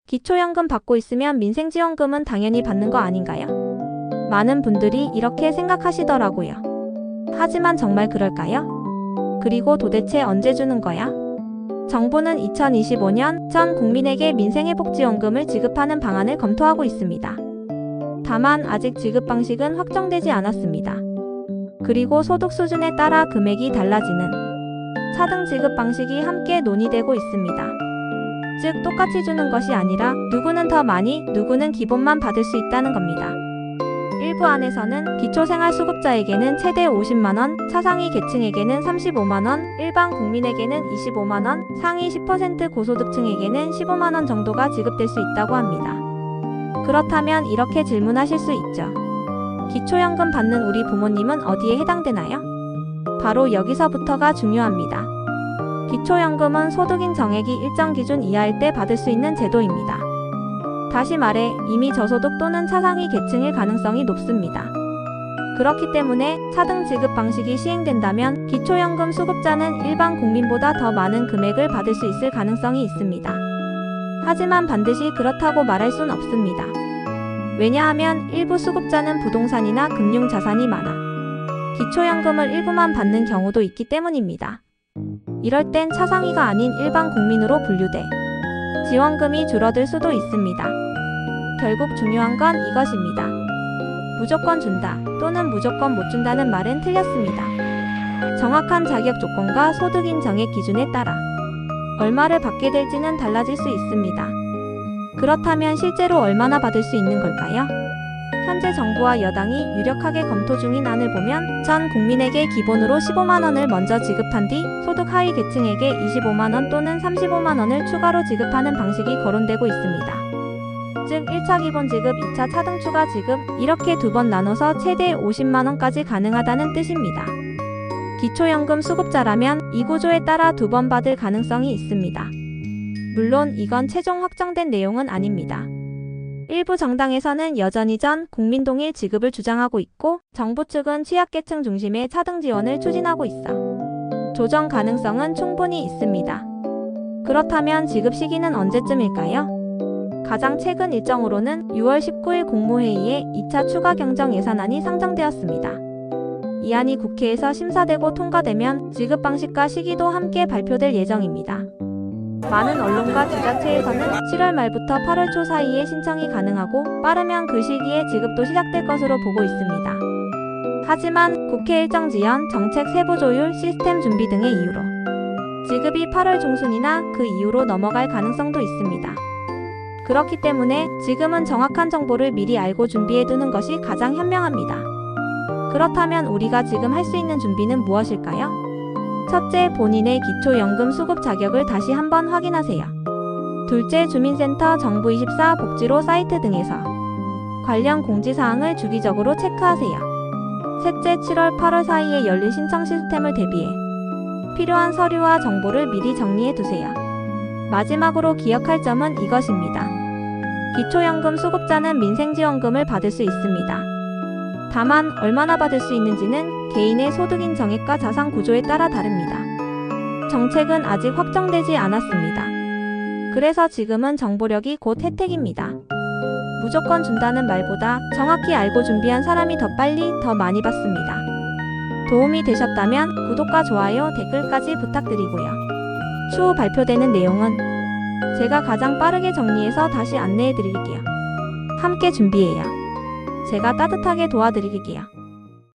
기초연금 받고 있으면 민생지원금은 당연히 받는 거 아닌가요? 많은 분들이 이렇게 생각하시더라고요. 하지만 정말 그럴까요? 그리고 도대체 언제 주는 거야? 정부는 2025년 전 국민에게 민생회복지원금을 지급하는 방안을 검토하고 있습니다. 다만 아직 지급 방식은 확정되지 않았습니다. 그리고 소득 수준에 따라 금액이 달라지는 차등 지급 방식이 함께 논의되고 있습니다. 즉 똑같이 주는 것이 아니라 누구는 더 많이, 누구는 기본만 받을 수 있다는 겁니다. 일부 안에서는 기초생활수급자에게는 최대 50만원, 차상위 계층에게는 35만원, 일반 국민에게는 25만원, 상위 10% 고소득층에게는 15만원 정도가 지급될 수 있다고 합니다. 그렇다면 이렇게 질문하실 수 있죠. 기초연금 받는 우리 부모님은 어디에 해당되나요? 바로 여기서부터가 중요합니다. 기초연금은 소득인 정액이 일정 기준 이하일 때 받을 수 있는 제도입니다. 다시 말해 이미 저소득 또는 차상위 계층일 가능성이 높습니다. 그렇기 때문에 차등 지급 방식이 시행된다면 기초연금 수급자는 일반 국민보다 더 많은 금액을 받을 수 있을 가능성이 있습니다. 하지만 반드시 그렇다고 말할 순 없습니다. 왜냐하면 일부 수급자는 부동산이나 금융자산이 많아 기초연금을 일부만 받는 경우도 있기 때문입니다. 이럴 땐 차상위가 아닌 일반 국민으로 분류돼 지원금이 줄어들 수도 있습니다. 결국 중요한 건 이것입니다. 무조건 준다 또는 무조건 못 준다는 말은 틀렸습니다. 정확한 자격 조건과 소득인 정액 기준에 따라 얼마를 받게 될지는 달라질 수 있습니다. 그렇다면 실제로 얼마나 받을 수 있는 걸까요? 현재 정부와 여당이 유력하게 검토 중인 안을 보면 전 국민에게 기본으로 15만원을 먼저 지급한 뒤 소득 하위 계층에게 25만원 또는 35만원을 추가로 지급하는 방식이 거론되고 있습니다. 즉 1차 기본지급, 2차 차등 추가 지급 이렇게 두 번 나눠서 최대 50만원까지 가능하다는 뜻입니다. 기초연금 수급자라면 이 구조에 따라 두 번 받을 가능성이 있습니다. 물론 이건 최종 확정된 내용은 아닙니다. 일부 정당에서는 여전히 전 국민 동일 지급을 주장하고 있고 정부 측은 취약계층 중심의 차등 지원을 추진하고 있어 조정 가능성은 충분히 있습니다. 그렇다면 지급 시기는 언제쯤일까요? 가장 최근 일정으로는 6월 19일 국무회의에 2차 추가 경정 예산안이 상정되었습니다. 이 안이 국회에서 심사되고 통과되면 지급 방식과 시기도 함께 발표될 예정입니다. 많은 언론과 지자체에서는 7월 말부터 8월 초 사이에 신청이 가능하고 빠르면 그 시기에 지급도 시작될 것으로 보고 있습니다. 하지만 국회 일정 지연, 정책 세부 조율, 시스템 준비 등의 이유로 지급이 8월 중순이나 그 이후로 넘어갈 가능성도 있습니다. 그렇기 때문에 지금은 정확한 정보를 미리 알고 준비해두는 것이 가장 현명합니다. 그렇다면 우리가 지금 할 수 있는 준비는 무엇일까요? 첫째, 본인의 기초연금 수급 자격을 다시 한번 확인하세요. 둘째, 주민센터, 정부24, 복지로 사이트 등에서 관련 공지사항을 주기적으로 체크하세요. 셋째, 7월, 8월 사이에 열릴 신청 시스템을 대비해 필요한 서류와 정보를 미리 정리해 두세요. 마지막으로 기억할 점은 이것입니다. 기초연금 수급자는 민생지원금을 받을 수 있습니다. 다만 얼마나 받을 수 있는지는 개인의 소득인 정액과 자산 구조에 따라 다릅니다. 정책은 아직 확정되지 않았습니다. 그래서 지금은 정보력이 곧 혜택입니다. 무조건 준다는 말보다 정확히 알고 준비한 사람이 더 빨리, 더 많이 받습니다. 도움이 되셨다면 구독과 좋아요, 댓글까지 부탁드리고요. 추후 발표되는 내용은 제가 가장 빠르게 정리해서 다시 안내해드릴게요. 함께 준비해요. 제가 따뜻하게 도와드릴게요.